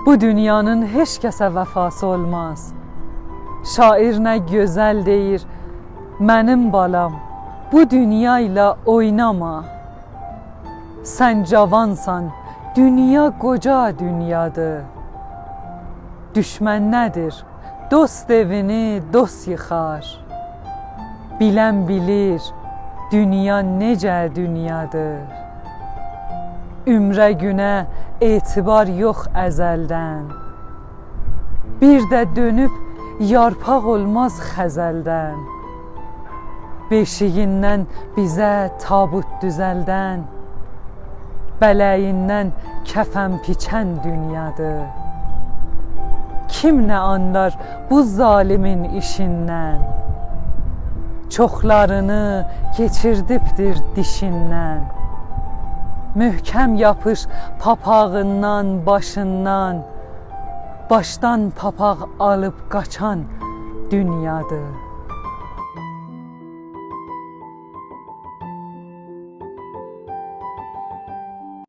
Bu dünyanın heç kəsə vəfası olmaz. Şair nə gözəl deyir, mənim balam, bu dünya ilə oynama. Sən cavansan, dünya qoca dünyadır. Düşmən nədir? Dost evini dost yıxar. Bilən bilir, dünya necə dünyadır. Ümrə günə etibar yox əzəldən. Bir də dönüb yarpaq olmaz xəzəldən. Beşiyindən bizə tabut düzəldən. Bələyindən kəfən biçən dünyadır. Kim nə anlar bu zalimin işindən? Çoxlarını keçirdibdir dişindən. Möhkəm yapış papağından, başından. Başdan papaq alıb qaçan dünyadır.